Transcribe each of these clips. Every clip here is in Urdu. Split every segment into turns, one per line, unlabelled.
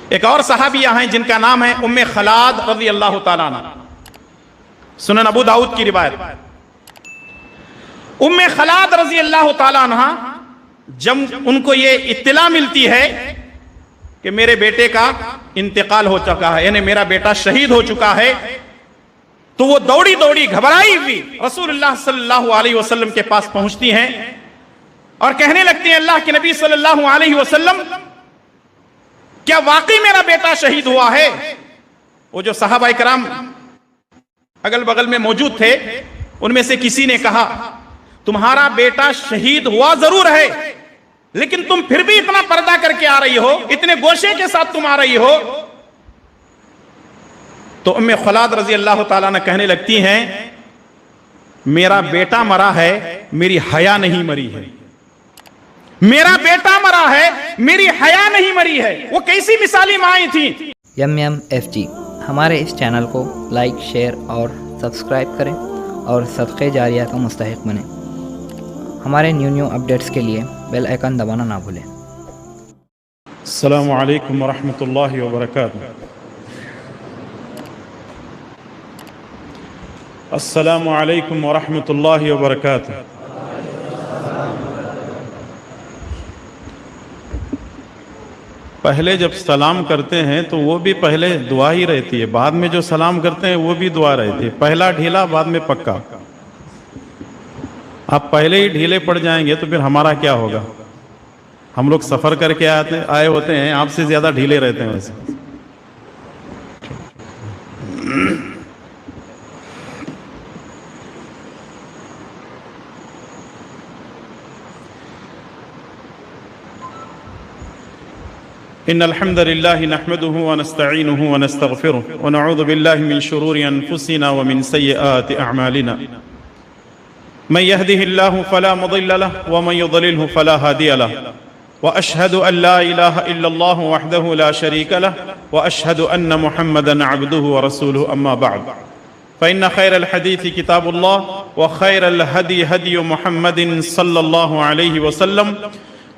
ایک اور صحابیہ ہیں جن کا نام ہے ام خلاد رضی اللہ تعالیٰ عنہ، سنن ابو داؤد کی روایت۔ ام خلاد رضی اللہ تعالیٰ عنہ جب ان کو یہ اطلاع ملتی ہے کہ میرے بیٹے کا انتقال ہو چکا ہے، یعنی میرا بیٹا شہید ہو چکا ہے، تو وہ دوڑی دوڑی گھبرائی ہوئی رسول اللہ صلی اللہ علیہ وسلم کے پاس پہنچتی ہیں اور کہنے لگتی ہیں اللہ کے نبی صلی اللہ علیہ وسلم کیا واقعی میرا بیٹا شہید ہوا ہے؟ وہ جو صحابہ کرام اگل بغل میں موجود تھے ان میں سے کسی نے کہا تمہارا بیٹا شہید ہوا ضرور ہے، لیکن تم پھر بھی اتنا پردہ کر کے آ رہی ہو، اتنے گوشے کے ساتھ تم آ رہی ہو۔ تو ام خلاد رضی اللہ تعالیٰ نے کہنے لگتی ہیں میرا بیٹا مرا ہے، میری حیا نہیں مری ہے، میرا بیٹا مرا ہے، میری حیا نہیں مری ہے۔ وہ کیسی مثالی مائیں تھیں۔
MMFG ہمارے اس چینل کو لائک، شیئر اور سبسکرائب کریں اور صدقے جاریہ کا مستحق بنیں۔ ہمارے نیو اپڈیٹس کے لیے بیل آئیکن دبانا نہ بھولیں۔
السلام علیکم ورحمۃ اللہ وبرکاتہ۔ السلام علیکم ورحمۃ اللہ وبرکاتہ۔ پہلے جب سلام کرتے ہیں تو وہ بھی پہلے دعا ہی رہتی ہے، بعد میں جو سلام کرتے ہیں وہ بھی دعا رہتی ہے، پہلا ڈھیلا بعد میں پکا۔ آپ پہلے ہی ڈھیلے پڑ جائیں گے تو پھر ہمارا کیا ہوگا؟ ہم لوگ سفر کر کے آئے ہوتے ہیں، آپ سے زیادہ ڈھیلے رہتے ہیں ویسے۔ إن الحمد لله نحمده ونستعينه ونستغفره ونعوذ بالله من شرور أنفسنا ومن سيئات أعمالنا من يهده الله فلا مضل له ومن يضلله فلا هادي له وأشهد أن لا إله إلا الله وحده لا شريك له وأشهد أن محمدا عبده ورسوله أما بعد فإن خير الحديث كتاب الله وخير الهدي هدي محمد صلى الله عليه وسلم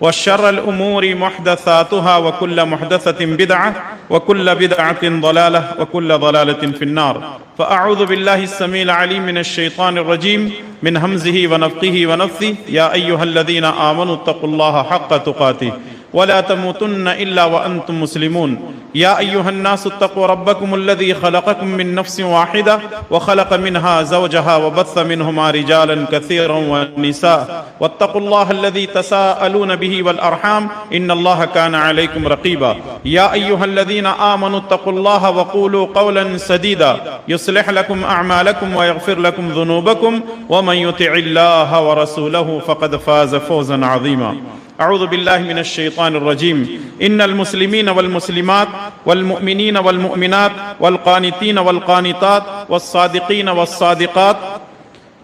وشر الأمور محدثاتها وكل محدثة بدعة وكل بدعة ضلالة وكل ضلالة في النار فأعوذ بالله السميع العليم من الشيطان الرجيم من همزه ونفخه ونفثه يا أيها الذين آمنوا اتقوا الله حق تقاته ولا تموتن إلا وأنتم مسلمون يا أيها الناس اتقوا ربكم الذي خلقكم من نفس واحدة وخلق منها زوجها وبث منهما رجالا كثيرا ونساء واتقوا الله الذي تساءلون به والأرحام إن الله كان عليكم رقيبا يا أيها الذين آمنوا اتقوا الله وقولوا قولا سديدا يصلح لكم أعمالكم ويغفر لكم ذنوبكم ومن يطع الله ورسوله فقد فاز فوزا عظيما أعوذ بالله من الشيطان الرجيم إن المسلمين والمسلمات والمؤمنين والمؤمنات والقانتين والقانتات والصادقين والصادقات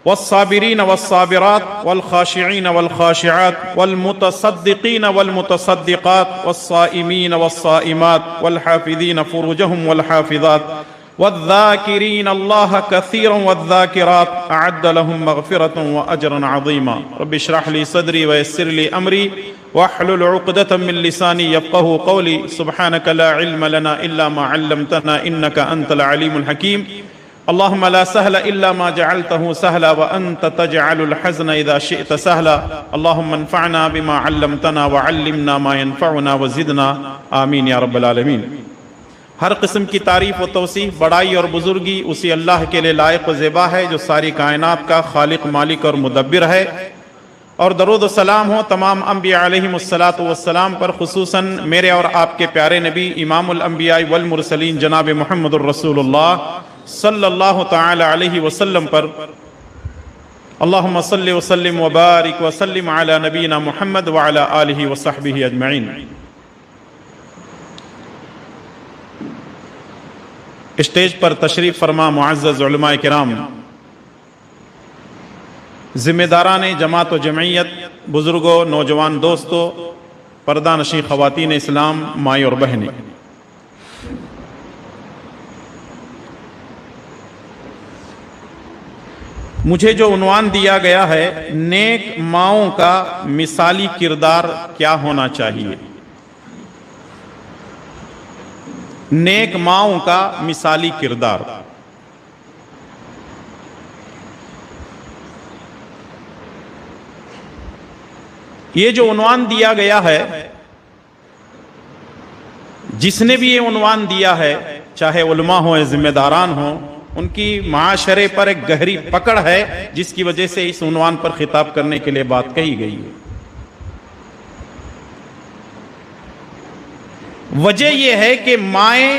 والصابرين والصابرات والخاشعين والخاشعات والمتصدقين والمتصدقات والصائمين والصائمات والحافظين فروجهم والحافظات والذاكرين الله كثيرا والذاكرات أعد لهم مغفرة وأجرا عظيما رب اشرح لي صدري ويسر لي أمري واحلل عقدة من لساني يفقهوا قولي سبحانك لا علم لنا إلا ما علمتنا إنك أنت العليم الحكيم اللهم لا سهل إلا ما جعلته سهلا وأنت تجعل الحزن إذا شئت سهلا اللهم انفعنا بما علمتنا وعلمنا ما ينفعنا وزدنا آمين يا رب العالمين۔ ہر قسم کی تعریف و توصیف، بڑائی اور بزرگی اسی اللہ کے لیے لائق و زیبا ہے جو ساری کائنات کا خالق، مالک اور مدبر ہے، اور درود و سلام ہو تمام انبیاء علیہم السلام پر، خصوصاً میرے اور آپ کے پیارے نبی امام الانبیاء والمرسلین جناب محمد الرسول اللہ صلی اللہ تعالی علیہ وسلم پر۔ اللہم صلی وسلم وبارک وسلم علی نبینا محمد وعلی آلہ وصحبہ اجمعین۔ اسٹیج پر تشریف فرما معزز علماء کرام، ذمہ داران جماعت و جمعیت، بزرگوں، نوجوان دوستوں، پردہ نشین خواتین اسلام، مائیں اور بہنیں، مجھے جو عنوان دیا گیا ہے نیک ماؤں کا مثالی کردار کیا ہونا چاہیے، نیک ماؤں کا مثالی کردار۔ یہ جو عنوان دیا گیا ہے، جس نے بھی یہ عنوان دیا ہے، چاہے علماء ہوں یا ذمہ داران ہوں، ان کی معاشرے پر ایک گہری پکڑ ہے، جس کی وجہ سے اس عنوان پر خطاب کرنے کے لیے بات کہی گئی ہے۔ وجہ یہ ہے کہ مائیں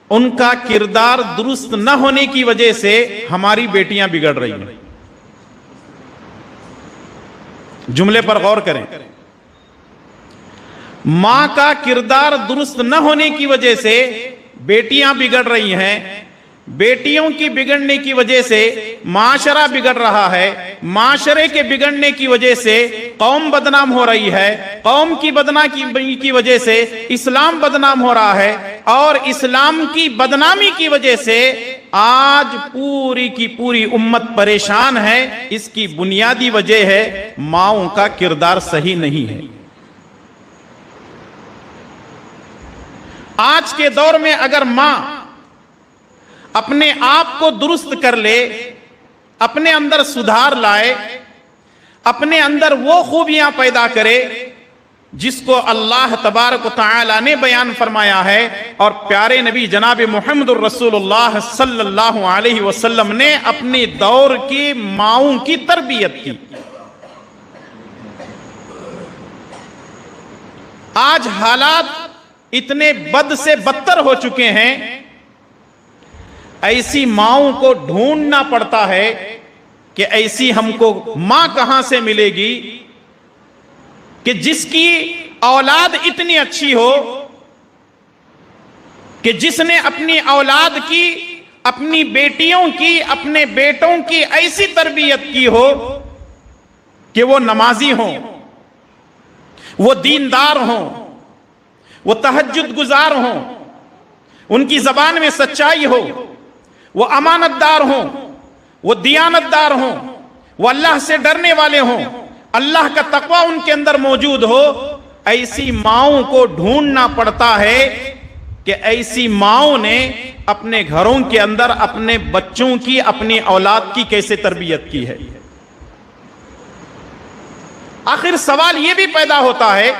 ان کا کردار درست نہ ہونے کی وجہ سے ہماری بیٹیاں بگڑ رہی ہیں۔ جملے پر غور کریں، ماں کا کردار درست نہ ہونے کی وجہ سے بیٹیاں بگڑ رہی ہیں، بیٹیوں کی بگڑنے کی وجہ سے معاشرہ بگڑ رہا ہے، معاشرے کے بگڑنے کی وجہ سے قوم بدنام ہو رہی ہے، قوم کی بدنامی کی وجہ سے اسلام بدنام ہو رہا ہے، اور اسلام کی بدنامی کی وجہ سے آج پوری کی پوری امت پریشان ہے۔ اس کی بنیادی وجہ ہے ماؤں کا کردار صحیح نہیں ہے۔ آج کے دور میں اگر ماں اپنے آپ کو درست کر لے، اپنے اندر سدھار لائے، اپنے اندر وہ خوبیاں پیدا کرے جس کو اللہ تبارک و تعالی نے بیان فرمایا ہے، اور پیارے نبی جناب محمد الرسول اللہ صلی اللہ علیہ وسلم نے اپنے دور کی ماؤں کی تربیت کی۔ آج حالات اتنے بد سے بدتر ہو چکے ہیں، ایسی ماؤں کو ڈھونڈنا پڑتا ہے کہ ایسی ہم کو ماں کہاں سے ملے گی کہ جس کی اولاد اتنی اچھی ہو، کہ جس نے اپنی اولاد کی، اپنی بیٹیوں کی، اپنے بیٹوں کی ایسی تربیت کی ہو کہ وہ نمازی ہوں، وہ دیندار ہوں، وہ تہجد گزار ہوں، ان کی زبان میں سچائی ہو، وہ امانت دار ہوں، وہ دیانت دار ہوں، وہ اللہ سے ڈرنے والے ہوں، اللہ کا تقوی ان کے اندر موجود ہو۔ ایسی ماؤں کو ڈھونڈنا پڑتا ہے کہ ایسی ماؤں نے اپنے گھروں کے اندر اپنے بچوں کی، اپنی اولاد کی کیسے تربیت کی ہے۔ آخر سوال یہ بھی پیدا ہوتا ہے،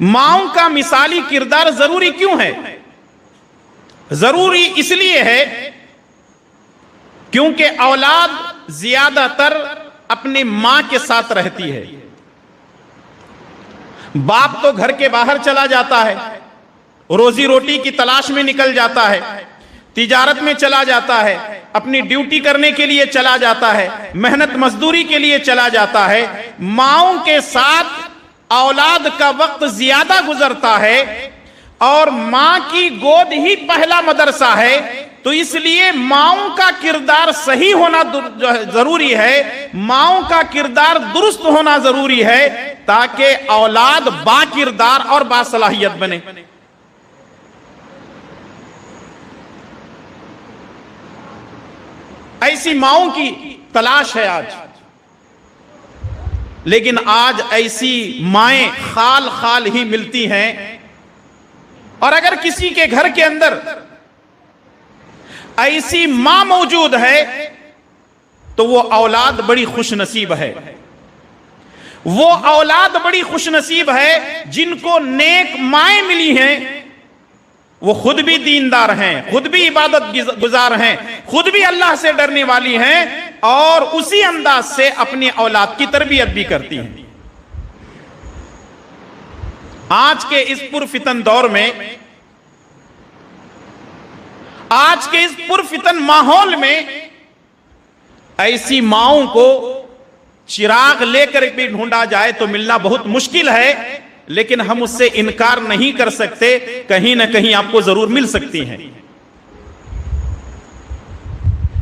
ماؤں کا مثالی کردار ضروری کیوں ہے؟ ضروری اس لیے ہے کیونکہ اولاد زیادہ تر اپنی ماں کے ساتھ رہتی ہے۔ باپ تو گھر کے باہر چلا جاتا ہے، روزی روٹی کی تلاش میں نکل جاتا ہے، تجارت میں چلا جاتا ہے، اپنی ڈیوٹی کرنے کے لیے چلا جاتا ہے، محنت مزدوری کے لیے چلا جاتا ہے۔ ماؤں کے ساتھ اولاد کا وقت زیادہ گزرتا ہے، اور ماں کی گود ہی پہلا مدرسہ ہے، تو اس لیے ماؤں کا کردار صحیح ہونا ضروری ہے، ماؤں کا کردار درست ہونا ضروری ہے، تاکہ اولاد با کردار اور با صلاحیت بنے۔ ایسی ماؤں کی تلاش ہے آج، لیکن آج ایسی مائیں خال خال ہی ملتی ہیں، اور اگر کسی کے گھر کے اندر ایسی ماں موجود ہے تو وہ اولاد بڑی خوش نصیب ہے، وہ اولاد بڑی خوش نصیب ہے جن کو نیک مائیں ملی ہیں۔ وہ خود بھی دیندار ہیں، خود بھی عبادت گزار ہیں، خود بھی اللہ سے ڈرنے والی ہیں، اور اسی انداز سے اپنی اولاد کی تربیت بھی کرتی ہیں۔ آج کے اس پرفتن دور میں، آج کے اس پرفتن ماحول میں، ایسی ماؤں کو چراغ لے کر بھی ڈھونڈا جائے تو ملنا بہت مشکل ہے، لیکن ہم اس سے انکار نہیں کر سکتے، کہیں نہ کہیں آپ کو ضرور مل سکتی ہیں۔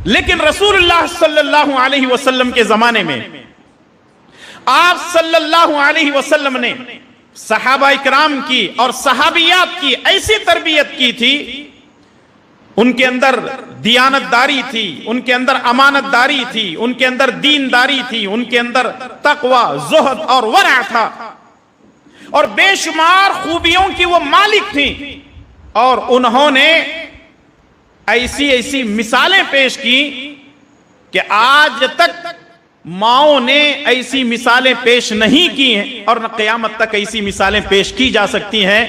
لیکن رسول اللہ صلی اللہ علیہ وسلم کے زمانے میں آپ صلی اللہ علیہ وسلم نے صحابہ اکرام کی اور صحابیات کی ایسی تربیت کی تھی، ان کے اندر دیانت داری تھی، ان کے اندر امانت داری تھی، ان کے اندر دین داری تھی، ان کے اندر تقوی، زہد اور ورع تھا، اور بے شمار خوبیوں کی وہ مالک تھی۔ اور انہوں نے ایسی ایسی مثالیں پیش کی کہ آج تک ماؤں نے ایسی مثالیں پیش نہیں کی ہیں اور نہ قیامت تک ایسی مثالیں پیش کی جا سکتی ہیں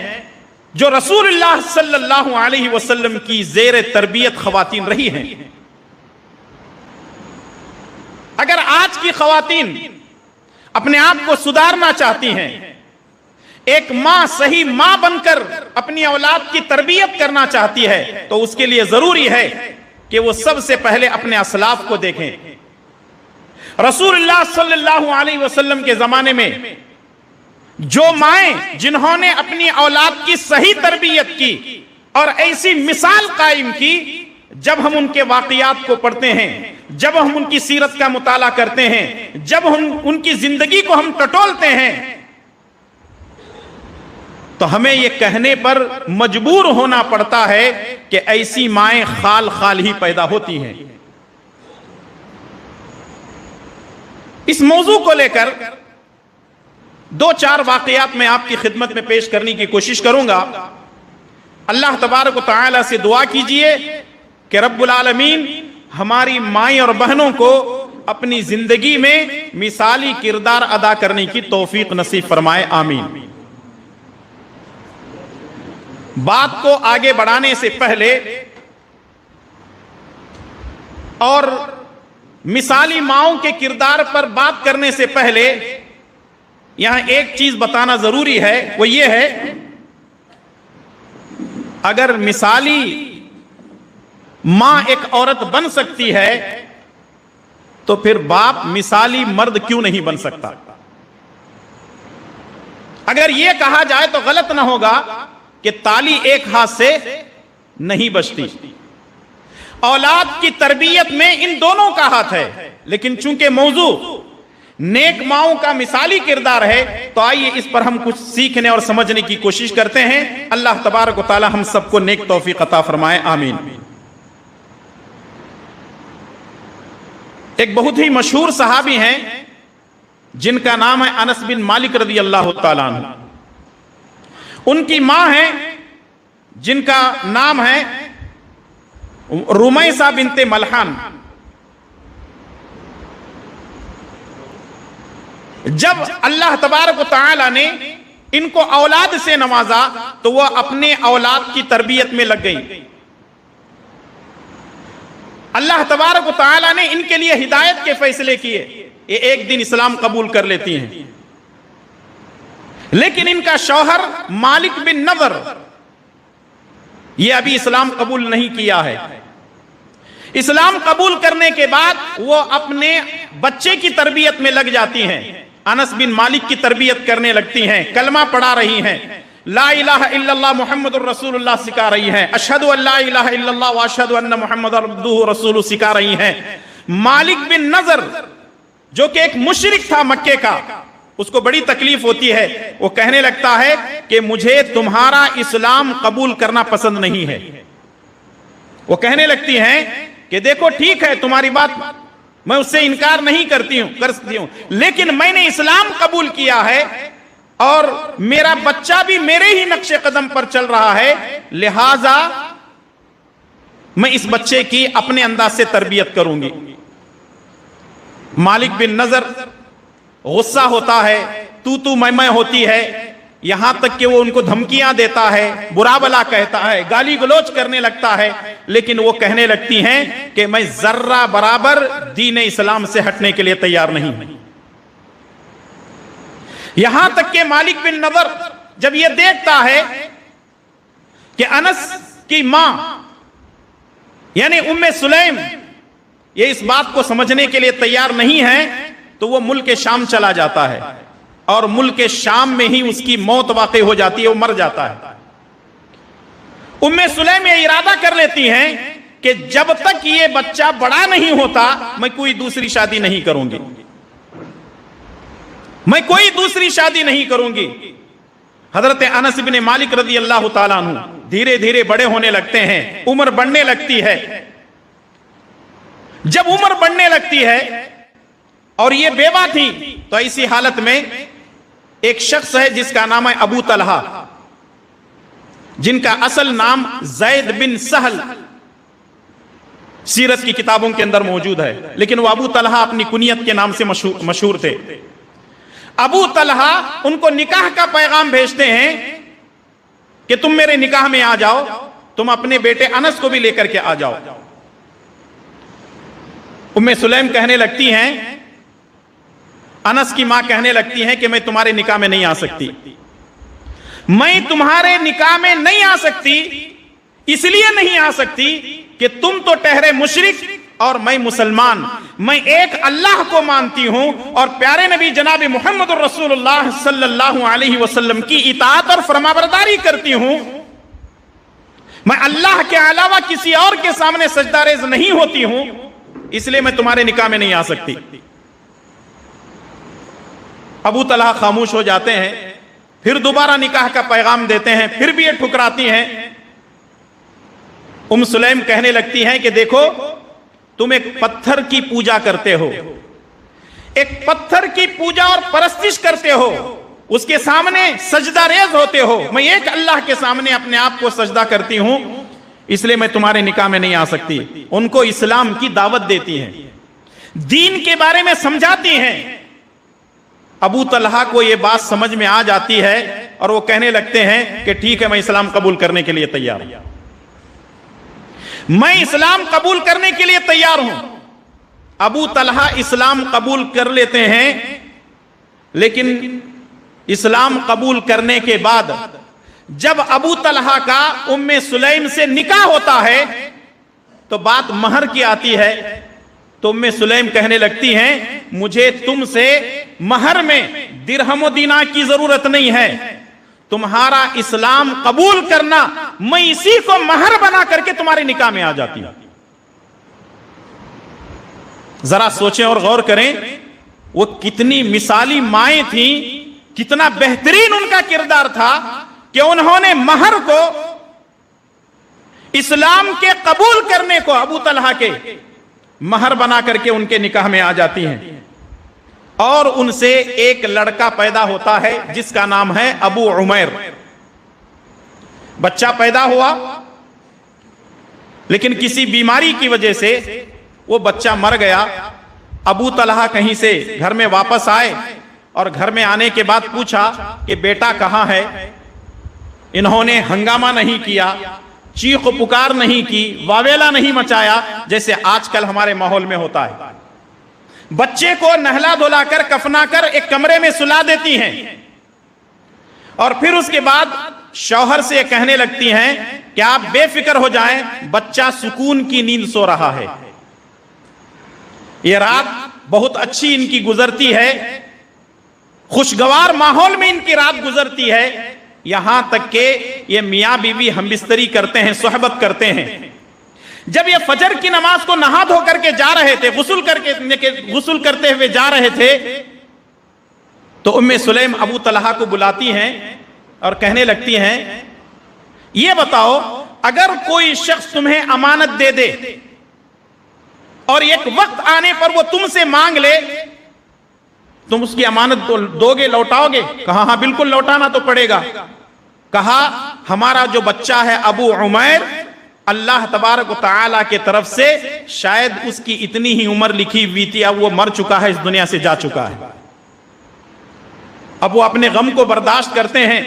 جو رسول اللہ صلی اللہ علیہ وسلم کی زیر تربیت خواتین رہی ہیں۔ اگر آج کی خواتین اپنے آپ کو سدھارنا چاہتی ہیں، ایک ماں صحیح ماں بن کر اپنی اولاد کی تربیت کرنا چاہتی ہے، تو اس کے لیے ضروری ہے کہ وہ سب سے پہلے اپنے اسلاف کو دیکھیں۔ رسول اللہ صلی اللہ علیہ وسلم کے زمانے میں جو مائیں جنہوں نے اپنی اولاد کی صحیح تربیت کی اور ایسی مثال قائم کی، جب ہم ان کے واقعات کو پڑھتے ہیں، جب ہم ان کی سیرت کا مطالعہ کرتے ہیں، جب ہم ان کی زندگی کو ہم ٹٹولتے ہیں، تو ہمیں یہ کہنے پر مجبور ہونا پڑتا ہے کہ ایسی مائیں خال خال ہی پیدا ہوتی ہیں۔ اس موضوع کو لے کر دو چار واقعات میں آپ کی خدمت میں پیش کرنے کی کوشش کروں گا۔ اللہ تبارک و تعالی سے دعا کیجئے کہ رب العالمین ہماری مائیں اور بہنوں کو اپنی زندگی میں مثالی کردار ادا کرنے کی توفیق نصیب فرمائے، آمین۔ بات کو آگے بڑھانے سے پہلے اور مثالی ماؤں کے کردار پر بات کرنے سے پہلے یہاں ایک چیز بتانا ضروری ہے، وہ یہ ہے اگر مثالی ماں ایک عورت بن سکتی ہے تو پھر باپ مثالی مرد کیوں نہیں بن سکتا؟ اگر یہ کہا جائے تو غلط نہ ہوگا کہ تالی ایک ہاتھ سے نہیں بجتی۔ اولاد کی تربیت میں ان دونوں کا ہاتھ ہے، لیکن چونکہ موضوع نیک ماؤں کا مثالی کردار ہے تو آئیے اس پر ہم کچھ سیکھنے اور سمجھنے کی کوشش کرتے ہیں۔ اللہ تبارک و تعالی ہم سب کو نیک توفیق عطا فرمائے، آمین۔ ایک بہت ہی مشہور صحابی ہیں جن کا نام ہے انس بن مالک رضی اللہ تعالیٰ عنہ۔ ان کی ماں ہیں جن کا نام ہے رمیسہ بنت ملحان۔ جب اللہ تبارک و تعالی نے ان کو اولاد سے نوازا تو وہ اپنے اولاد کی تربیت میں لگ گئی۔ اللہ تبارک و تعالی نے ان کے لیے ہدایت کے فیصلے کیے، یہ ایک دن اسلام قبول کر لیتی ہیں، لیکن ان کا شوہر مالک بن نضر یہ ابھی اسلام قبول نہیں کیا ہے۔ اسلام قبول کرنے کے بعد وہ اپنے بچے کی تربیت میں لگ جاتی ہیں، انس بن مالک کی تربیت کرنے لگتی ہیں، کلمہ پڑھا رہی ہیں، لا الہ الا اللہ محمد الرسول اللہ سکھا رہی ہیں، اشہد ان لا الہ الا اللہ واشہد ان محمد عبدہ رسول سکھا رہی ہیں۔ مالک بن نضر جو کہ ایک مشرک تھا مکے کا، اس کو بڑی تکلیف ہوتی ہے، وہ کہنے لگتا ہے کہ مجھے تمہارا اسلام قبول کرنا پسند نہیں ہے۔ وہ کہنے لگتی ہیں کہ دیکھو ٹھیک ہے تمہاری بات میں اس سے انکار نہیں کرتی ہوں، لیکن میں نے اسلام قبول کیا ہے اور میرا بچہ بھی میرے ہی نقش قدم پر چل رہا ہے، لہذا میں اس بچے کی اپنے انداز سے تربیت کروں گی۔ مالک بن نضر غصہ ہوتا ہے، تو میں ہوتی ہے، یہاں تک کہ وہ ان کو دھمکیاں دیتا ہے، برا بلا کہتا ہے، گالی گلوچ کرنے لگتا ہے، لیکن وہ کہنے لگتی ہیں کہ میں ذرہ برابر دین اسلام سے ہٹنے کے لیے تیار نہیں ہوں۔ یہاں تک کہ مالک بن نضر جب یہ دیکھتا ہے کہ انس کی ماں یعنی ام سلیم یہ اس بات کو سمجھنے کے لیے تیار نہیں ہے تو وہ ملک شام چلا جاتا ہے، اور ملک شام میں ہی اس کی موت واقع ہو جاتی ہے، وہ مر جاتا ہے۔ ام سلیم یہ ارادہ کر لیتی ہیں کہ جب تک یہ بچہ بڑا نہیں ہوتا میں کوئی دوسری شادی نہیں کروں گی، میں کوئی دوسری شادی نہیں کروں گی۔ حضرت انس بن مالک رضی اللہ تعالیٰ عنہ دھیرے دھیرے بڑے ہونے لگتے ہیں، عمر بڑھنے لگتی ہے۔ جب عمر بڑھنے لگتی ہے اور یہ بیوہ تھی تو ایسی حالت میں ایک شخص ہے جس کا نام ہے ابو طلحہ۔ جن کا اصل نام زید بن سہل سیرت کی کتابوں کے اندر موجود ہے، لیکن وہ ابو طلحہ اپنی کنیت کے نام سے مشہور تھے۔ ابو طلحہ ان کو نکاح کا پیغام بھیجتے ہیں کہ تم میرے نکاح میں آ جاؤ، تم اپنے بیٹے انس کو بھی لے کر کے آ جاؤ۔ ام سلیم کہنے لگتی ہیں، انس کی ماں کہنے لگتی ہیں کہ میں تمہارے نکاح میں نہیں آ سکتی، میں تمہارے نکاح میں نہیں آ سکتی، اس لیے نہیں آ سکتی کہ تم تو ٹہرے مشرک اور میں مسلمان، میں ایک اللہ کو مانتی ہوں اور پیارے نبی جناب محمد الرسول اللہ صلی اللہ علیہ وسلم کی اطاعت اور فرمانبرداری کرتی ہوں، میں اللہ کے علاوہ کسی اور کے سامنے سجدہ ریز نہیں ہوتی ہوں، اس لیے میں تمہارے نکاح میں نہیں آ سکتی۔ ابو طلحہ خاموش ہو جاتے ہیں، پھر دوبارہ نکاح کا پیغام دیتے ہیں، پھر بھی یہ ٹھکراتی ہیں۔ ام سلیم کہنے لگتی ہیں کہ دیکھو تم ایک پتھر کی پوجا کرتے ہو، ایک پتھر کی پوجا اور پرستش کرتے ہو، اس کے سامنے سجدہ ریز ہوتے ہو، میں ایک اللہ کے سامنے اپنے آپ کو سجدہ کرتی ہوں، اس لیے میں تمہارے نکاح میں نہیں آ سکتی۔ ان کو اسلام کی دعوت دیتی ہیں، دین کے بارے میں سمجھاتی ہیں۔ ابو طلحہ کو یہ بات سمجھ میں آ جاتی ہے اور وہ کہنے لگتے ہیں کہ ٹھیک ہے، میں اسلام قبول کرنے کے لیے تیار ہوں، میں اسلام قبول کرنے کے لیے تیار ہوں۔ ابو طلحہ اسلام قبول کر لیتے ہیں، لیکن اسلام قبول کرنے کے بعد جب ابو طلحہ کا ام سلیم سے نکاح ہوتا ہے تو بات مہر کی آتی ہے، تو ام سلیم کہنے لگتی ہیں مجھے تم سے مہر میں درہم و دینار کی ضرورت نہیں ہے، تمہارا اسلام قبول کرنا، میں اسی کو مہر بنا کر کے تمہارے نکاح میں آ جاتی ہوں۔ ذرا سوچیں اور غور کریں، وہ کتنی مثالی مائیں تھیں، کتنا بہترین ان کا کردار تھا کہ انہوں نے مہر کو، اسلام کے قبول کرنے کو ابو طلحہ کے مہر بنا کر کے ان کے نکاح میں آ جاتی ہیں، اور ان سے ایک لڑکا پیدا ہوتا ہے جس کا نام ہے ابو عمیر۔ بچہ پیدا ہوا، لیکن کسی بیماری کی وجہ سے وہ بچہ مر گیا۔ ابو طلحہ کہیں سے گھر میں واپس آئے اور گھر میں آنے کے بعد پوچھا کہ بیٹا کہاں ہے؟ انہوں نے ہنگامہ نہیں کیا، چیخ و پکار نہیں کی، واویلا نہیں مچایا جیسے آج کل ہمارے ماحول میں ہوتا ہے۔ بچے کو نہلا دھلا کر کفنا کر ایک کمرے میں سلا دیتی ہیں، اور پھر اس کے بعد شوہر سے کہنے لگتی ہیں کہ آپ بے فکر ہو جائیں، بچہ سکون کی نیند سو رہا ہے۔ یہ رات بہت اچھی ان کی گزرتی ہے، خوشگوار ماحول میں ان کی رات گزرتی ہے، یہاں تک کہ یہ میاں بیوی ہم بستری کرتے ہیں، صحبت کرتے ہیں۔ جب یہ فجر کی نماز کو نہا دھو کر کے جا رہے تھے، غسل کرتے ہوئے جا رہے تھے، تو ام سلیم ابو طلحہ کو بلاتی ہیں اور کہنے لگتی ہیں یہ بتاؤ، اگر کوئی شخص تمہیں امانت دے دے اور ایک وقت آنے پر وہ تم سے مانگ لے، تم اس کی امانت دو گے، لوٹاؤ گے؟ کہا ہاں بالکل لوٹانا تو پڑے گا۔ کہا ہمارا جو بچہ ہے ابو عمیر، اللہ تبارک و تعالیٰ کے طرف سے شاید اس کی اتنی ہی عمر لکھی ہوئی تھی، اب وہ مر چکا ہے، اس دنیا سے جا چکا ہے۔ اب وہ اپنے غم کو برداشت کرتے ہیں۔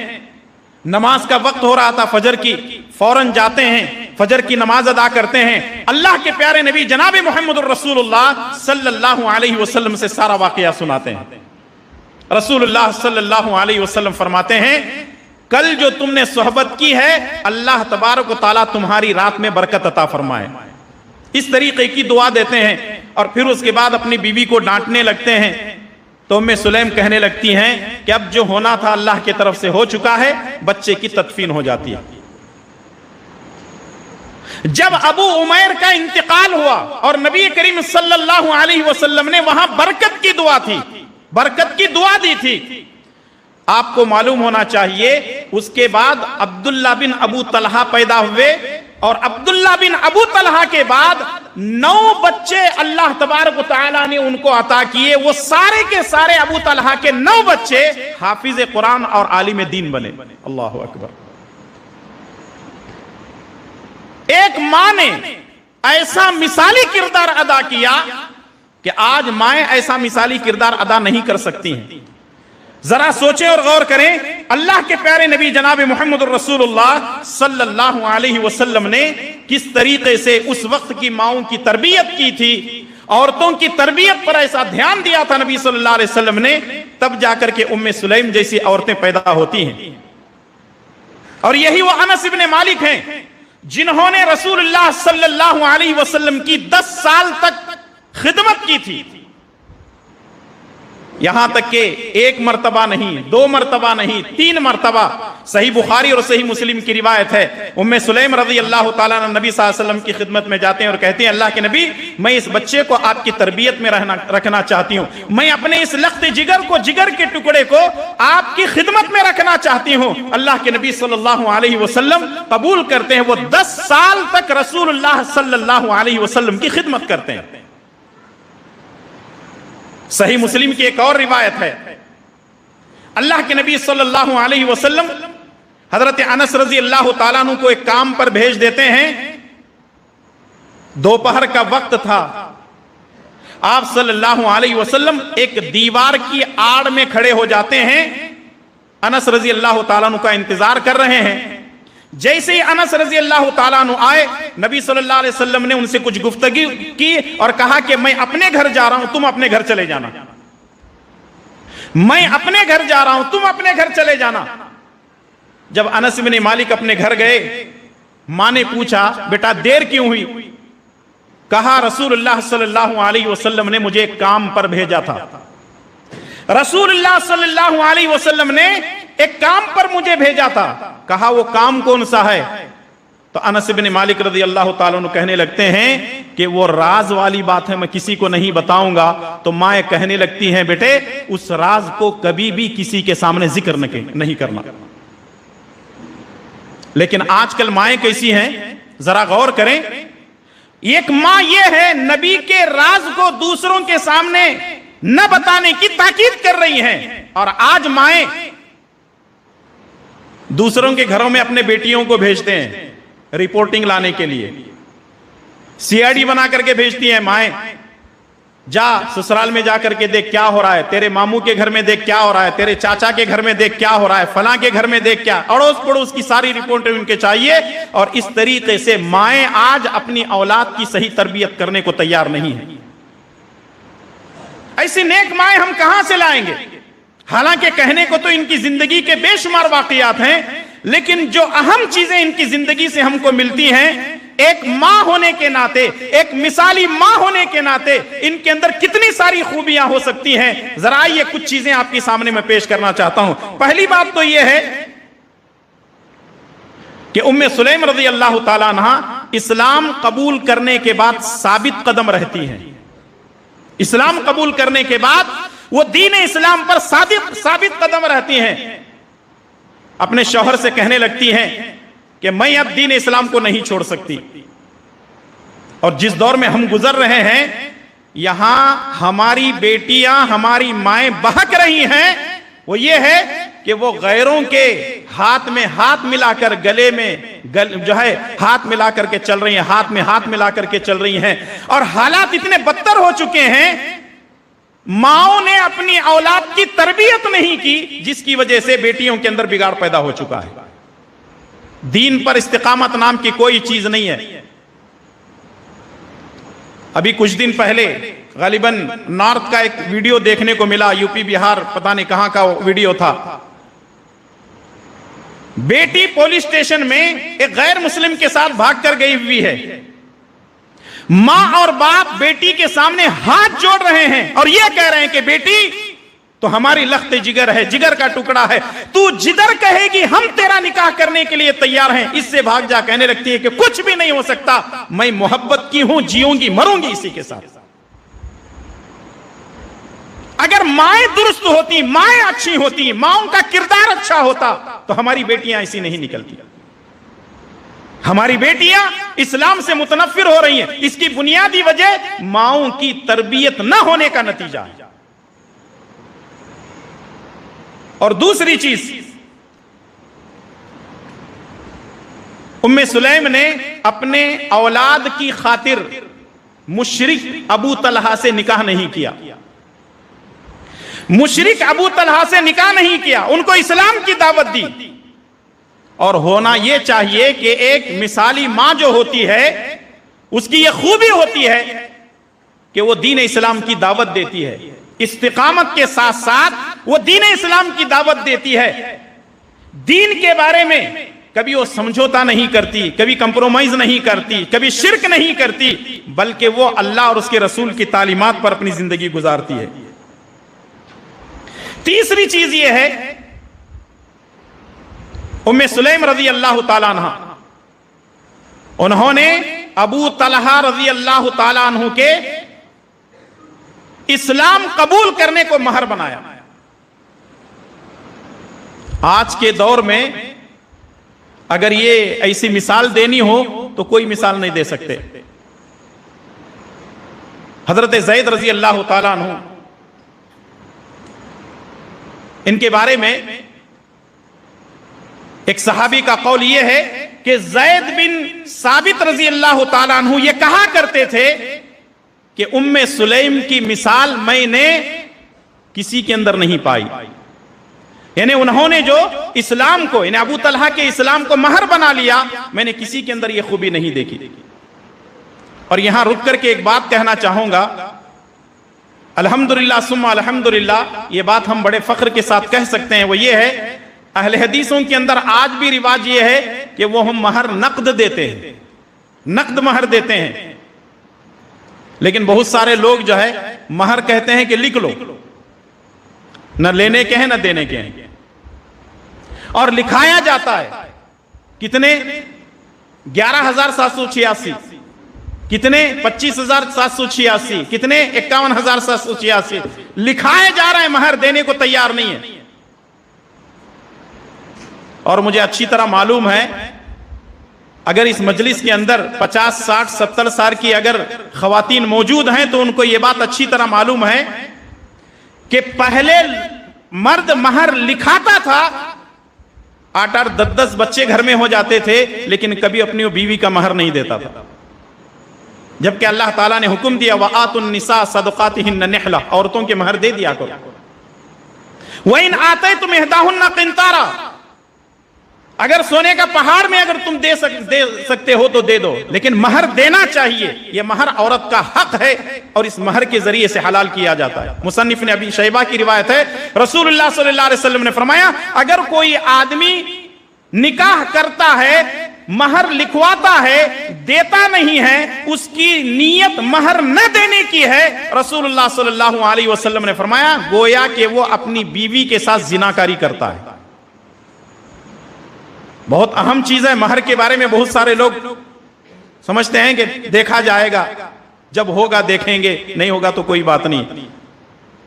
نماز کا وقت ہو رہا تھا فجر کی، فوراً جاتے ہیں، فجر کی نماز ادا کرتے ہیں، اللہ کے پیارے نبی جناب محمد الرسول اللہ صلی اللہ علیہ وسلم سے سارا واقعہ سناتے ہیں۔ رسول اللہ صلی اللہ علیہ وسلم فرماتے ہیں کل جو تم نے صحبت کی ہے، اللہ تبارک و تعالیٰ تمہاری رات میں برکت عطا فرمائے۔ اس طریقے کی دعا دیتے ہیں، اور پھر اس کے بعد اپنی بیوی کو ڈانٹنے لگتے ہیں۔ تو ام سلیم کہنے لگتی ہیں کہ اب جو ہونا تھا اللہ کی طرف سے ہو چکا ہے، بچے کی تدفین ہو جاتی ہے۔ جب ابو عمیر کا انتقال ہوا اور نبی کریم صلی اللہ علیہ وسلم نے وہاں برکت کی دعا تھی، برکت کی دعا دی تھی، آپ کو معلوم ہونا چاہیے اس کے بعد عبداللہ بن ابو طلحہ پیدا ہوئے، اور عبداللہ بن ابو طلحہ کے بعد 9 بچے اللہ تبارک و تعالیٰ نے ان کو عطا کیے۔ وہ سارے کے سارے ابو طلحہ کے 9 بچے حافظ قرآن اور عالم دین بنے۔ اللہ اکبر۔ ایک ماں نے ایسا مثالی کردار ادا کیا کہ آج مائیں ایسا مثالی کردار ادا نہیں کر سکتی ہیں. ذرا سوچیں اور غور کریں, اللہ کے پیارے نبی جناب محمد الرسول اللہ صلی اللہ علیہ وسلم نے کس طریقے سے اس وقت کی ماؤں کی تربیت کی تھی, عورتوں کی تربیت پر ایسا دھیان دیا تھا نبی صلی اللہ علیہ وسلم نے, تب جا کر کے ام سلیم جیسی عورتیں پیدا ہوتی ہیں. اور یہی وہ انس ابن مالک ہیں جنہوں نے رسول اللہ صلی اللہ علیہ وسلم کی 10 سال تک خدمت کی تھی, یہاں تک کہ 1 مرتبہ نہیں, 2 مرتبہ نہیں, 3 مرتبہ. صحیح بخاری اور صحیح مسلم کی روایت ہے, ام سلیم رضی اللہ تعالیٰ عنہ نبی صلی اللہ علیہ وسلم کی خدمت میں جاتے ہیں اور کہتے ہیں اللہ کے نبی میں اس بچے کو آپ کی تربیت میں رکھنا چاہتی ہوں, میں اپنے اس لخت جگر کو, جگر کے ٹکڑے کو آپ کی خدمت میں رکھنا چاہتی ہوں. اللہ کے نبی صلی اللہ علیہ وسلم قبول کرتے ہیں, وہ 10 سال تک رسول اللہ صلی اللہ علیہ وسلم کی خدمت کرتے ہیں. صحیح مسلم کی ایک اور روایت ہے, اللہ کے نبی صلی اللہ علیہ وسلم حضرت انس رضی اللہ تعالیٰ عنہ کو ایک کام پر بھیج دیتے ہیں. دوپہر کا وقت تھا, آپ صلی اللہ علیہ وسلم ایک دیوار کی آڑ میں کھڑے ہو جاتے ہیں, انس رضی اللہ تعالیٰ عنہ کا انتظار کر رہے ہیں. جیسے ہی انس رضی اللہ تعالیٰ عنہ آئے, نبی صلی اللہ علیہ وسلم نے ان سے کچھ گفتگو کی اور کہا کہ میں اپنے گھر جا رہا ہوں, تم اپنے گھر چلے جانا. میں اپنے گھر جا رہا ہوں, تم اپنے گھر چلے جانا. جب انس بن مالک اپنے گھر گئے, ماں نے پوچھا بیٹا دیر کیوں ہوئی؟ کہا رسول اللہ صلی اللہ علیہ وسلم نے مجھے ایک کام پر بھیجا تھا. رسول اللہ صلی اللہ علیہ وسلم نے ایک کام پر مجھے بھیجا تھا. کہا وہ کام کون سا ہے؟ تو انس بن مالک رضی اللہ تعالیٰ عنہ کہنے لگتے ہیں کہ وہ راز والی بات ہے, میں کسی کو نہیں بتاؤں گا. تو مائیں کہنے لگتی ہیں بیٹے اس راز کو کبھی بھی کسی کے سامنے ذکر نہیں کرنا. لیکن آج کل مائیں کیسی ہیں ذرا غور کریں. ایک ماں یہ ہے نبی کے راز کو دوسروں کے سامنے نہ بتانے کی تاکید کر رہی ہیں, اور آج مائیں دوسروں کے گھروں میں اپنے بیٹیوں کو بھیجتے ہیں رپورٹنگ لانے کے لیے, CID بنا کر کے بھیجتی ہیں مائیں, جا سسرال میں جا کر کے دیکھ کیا ہو رہا ہے, تیرے ماموں کے گھر میں دیکھ کیا ہو رہا ہے, تیرے چاچا کے گھر میں دیکھ کیا ہو رہا ہے, فلاں کے گھر میں دیکھ کیا, اڑوس پڑوس کی ساری رپورٹیں ان کے چاہیے. اور اس طریقے سے مائیں آج اپنی اولاد کی صحیح تربیت کرنے کو تیار نہیں ہیں. ایسی نیک مائیں ہم کہاں سے لائیں گے؟ حالانکہ کہنے کو تو ان کی زندگی کے بے شمار واقعات ہیں, لیکن جو اہم چیزیں ان کی زندگی سے ہم کو ملتی ہیں, ایک ماں ہونے کے ناطے, ایک مثالی ماں ہونے کے ناطے ان کے اندر کتنی ساری خوبیاں ہو سکتی ہیں. ذرا یہ کچھ چیزیں آپ کے سامنے میں پیش کرنا چاہتا ہوں. پہلی بات تو یہ ہے کہ ام سلیم رضی اللہ تعالیٰ عنہ اسلام قبول کرنے کے بعد ثابت قدم رہتی ہیں. اسلام قبول کرنے کے بعد وہ دین اسلام پر ثابت قدم رہتی ہیں. اپنے شوہر سے کہنے لگتی ہیں کہ میں اب دین اسلام کو نہیں چھوڑ سکتی. اور جس دور میں ہم گزر رہے ہیں یہاں ہماری بیٹیاں, ہماری مائیں بہک رہی ہیں, وہ یہ ہے کہ وہ غیروں کے ہاتھ میں ہاتھ ملا کر, گلے میں جو ہے ہاتھ ملا کر کے چل رہی ہیں, ہاتھ میں ہاتھ ملا کر کے چل رہی ہیں. اور حالات اتنے بدتر ہو چکے ہیں, ماؤں نے اپنی اولاد کی تربیت نہیں کی, جس کی وجہ سے بیٹیوں کے اندر بگاڑ پیدا ہو چکا ہے. دین پر استقامت نام کی کوئی چیز نہیں ہے. ابھی کچھ دن پہلے غالباً نارتھ کا ایک ویڈیو دیکھنے کو ملا, یو پی بہار پتہ نہیں کہاں کا ویڈیو تھا. بیٹی پولیس اسٹیشن میں ایک غیر مسلم کے ساتھ بھاگ کر گئی ہوئی ہے. ماں اور باپ بیٹی کے سامنے ہاتھ جوڑ رہے ہیں اور یہ کہہ رہے ہیں کہ بیٹی تو ہماری لخت جگر ہے, جگر کا ٹکڑا ہے, تو جدھر کہے گی ہم تیرا نکاح کرنے کے لیے تیار ہیں. اس سے بھاگ جا کہنے لگتی ہے کہ کچھ بھی نہیں ہو سکتا, میں محبت کی ہوں, جیوں گی مروں گی اسی کے ساتھ. اگر مائیں درست ہوتی, مائیں اچھی ہوتی, ماؤں کا کردار اچھا ہوتا تو ہماری بیٹیاں ایسی نہیں نکلتی. ہماری بیٹیاں اسلام سے متنفر ہو رہی ہیں. اس کی بنیادی وجہ ماؤں کی تربیت نہ ہونے کا نتیجہ ہے. اور دوسری چیز, ام سلیم نے اپنے اولاد کی خاطر مشرک ابو طلحہ سے نکاح نہیں کیا، مشرک ابو طلحہ سے نکاح نہیں کیا، ان کو اسلام کی دعوت دی۔ اور ہونا یہ چاہیے کہ ایک مثالی ماں جو ہوتی ہے اس کی یہ خوبی ہوتی ہے کہ وہ دین اسلام کی دعوت دیتی ہے، استقامت کے ساتھ ساتھ وہ دین اسلام کی دعوت دیتی ہے، دین کے بارے میں کبھی وہ سمجھوتا نہیں کرتی، کبھی کمپرومائز نہیں کرتی، کبھی شرک نہیں کرتی، بلکہ وہ اللہ اور اس کے رسول کی تعلیمات پر اپنی زندگی گزارتی ہے۔ تیسری چیز یہ ہے، ام سلیم رضی اللہ تعالیٰ عنہ، انہوں نے ابو طلحہ رضی اللہ تعالیٰ عنہ کے اسلام قبول کرنے کو مہر بنایا۔ آج کے دور میں اگر یہ ایسی مثال دینی ہو تو کوئی مثال نہیں دے سکتے۔ حضرت زید رضی اللہ تعالیٰ عنہ، ان کے بارے میں ایک صحابی کا قول یہ ہے کہ زید بن ثابت رضی اللہ تعالیٰ عنہ یہ کہا کرتے تھے کہ ام سلیم کی مثال میں نے کسی کے اندر نہیں پائی، یعنی انہوں نے جو اسلام کو، یعنی ابو طلحہ کے اسلام کو مہر بنا لیا، میں نے کسی کے اندر یہ خوبی نہیں دیکھی۔ اور یہاں رک کر کے ایک بات کہنا چاہوں گا، الحمدللہ ثم الحمدللہ، یہ بات ہم بڑے فخر کے ساتھ کہہ سکتے ہیں، وہ یہ ہے اہل حدیثوں کے اندر آج بھی رواج یہ ہے کہ وہ ہم مہر نقد دیتے ہیں، نقد مہر دیتے ہیں، لیکن بہت سارے لوگ جو ہے مہر کہتے ہیں کہ لکھ لو، نہ لینے کے ہیں نہ دینے کے ہیں، اور لکھایا جاتا ہے کتنے 11,786، کتنے 25,786، کتنے 51,786، لکھائے جا رہے ہیں، مہر دینے کو تیار نہیں ہے۔ اور مجھے اچھی طرح معلوم ہے اگر اس مجلس کے اندر 50 60 70 سال کی اگر خواتین موجود ہیں تو ان کو یہ بات اچھی طرح معلوم ہے کہ پہلے مرد مہر لکھاتا تھا، 8 10 10 بچے گھر میں ہو جاتے تھے، لیکن کبھی اپنی بیوی کا مہر نہیں دیتا تھا، جبکہ اللہ تعالیٰ نے حکم دیا وَآتُوا النِّسَاءَ صَدُقَاتِهِنَّ نِحْلَةً، عورتوں کے مہر دے دیا کرو۔ وَإِنْ آتَيْتُمْ إِحْدَاهُنَّ قِنْطَارًا، اگر سونے کا پہاڑ میں اگر تم دے سکتے ہو تو دے دو، لیکن مہر دینا چاہیے، یہ مہر عورت کا حق ہے اور اس مہر کے ذریعے سے حلال کیا جاتا ہے۔ مصنف نے ابی شیبہ کی روایت ہے، رسول اللہ صلی اللہ علیہ وسلم نے فرمایا اگر کوئی آدمی نکاح کرتا ہے، مہر لکھواتا ہے، دیتا نہیں ہے، اس کی نیت مہر نہ دینے کی ہے، رسول اللہ صلی اللہ علیہ وسلم نے فرمایا گویا کہ وہ اپنی بیوی کے ساتھ زناکاری کرتا ہے۔ بہت اہم چیز ہے، مہر کے بارے میں بہت سارے لوگ سمجھتے ہیں کہ دیکھا جائے گا، جب ہوگا دیکھیں گے، نہیں ہوگا تو کوئی بات نہیں۔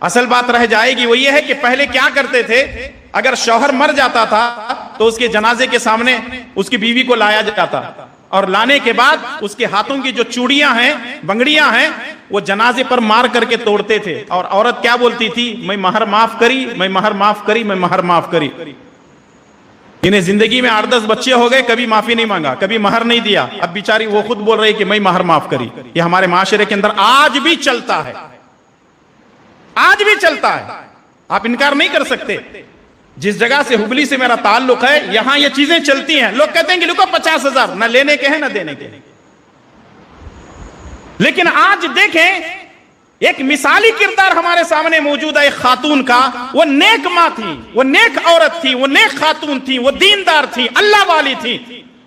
اصل بات رہ جائے گی وہ یہ ہے کہ پہلے کیا کرتے تھے، اگر شوہر مر جاتا تھا تو اس کے جنازے کے سامنے اس کی بیوی کو لایا جاتا، اور لانے کے بعد اس کے ہاتھوں کی جو چوڑیاں ہیں، بنگڑیاں ہیں، وہ جنازے پر مار کر کے توڑتے تھے، اور عورت کیا بولتی تھی، میں مہر معاف کری، میں مہر معاف کری، میں مہر معاف کری۔ انہیں زندگی میں 8 10 بچے ہو گئے، کبھی معافی نہیں مانگا، کبھی مہر نہیں دیا، اب بیچاری وہ خود بول رہی کہ میں مہر معاف کری۔ یہ ہمارے معاشرے کے اندر آج بھی چلتا ہے، آج بھی چلتا ہے، آپ انکار نہیں کر سکتے۔ جس جگہ سے ہبلی سے میرا تعلق ہے یہاں یہ چیزیں چلتی ہیں، لوگ کہتے ہیں کہ لکھو 50,000، نہ لینے کے ہیں نہ دینے کے ہیں۔ لیکن آج دیکھیں ایک مثالی کردار ہمارے سامنے موجود ہے ایک خاتون کا، وہ نیک ماں تھی، وہ نیک عورت تھی، وہ نیک خاتون تھی، وہ دیندار تھی، اللہ والی تھی،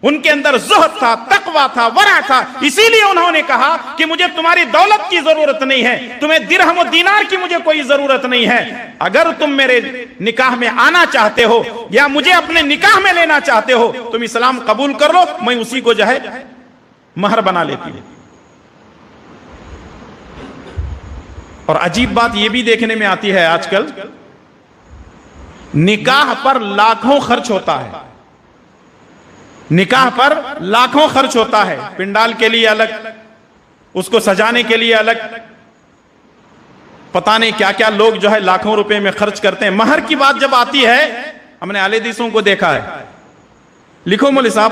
ان کے اندر زہد تھا، تقوی تھا، ورع تھا، اسی لیے انہوں نے کہا کہ مجھے تمہاری دولت کی ضرورت نہیں ہے، تمہیں درہم و دینار کی مجھے کوئی ضرورت نہیں ہے، اگر تم میرے نکاح میں آنا چاہتے ہو یا مجھے اپنے نکاح میں لینا چاہتے ہو تم اسلام قبول کر لو، میں اسی کو جو ہے مہر بنا لیتی ہوں۔ اور عجیب بات یہ بھی دیکھنے میں آتی ہے آج کل، نکاح پر لاکھوں خرچ ہوتا ہے، نکاح پر لاکھوں خرچ ہوتا ہے، پنڈال کے لیے الگ، اس کو سجانے کے لیے الگ، پتہ نہیں کیا کیا لوگ جو ہے لاکھوں روپے میں خرچ کرتے ہیں۔ مہر کی بات جب آتی ہے، ہم نے اہل حدیثوں کو دیکھا ہے، لکھو مولوی صاحب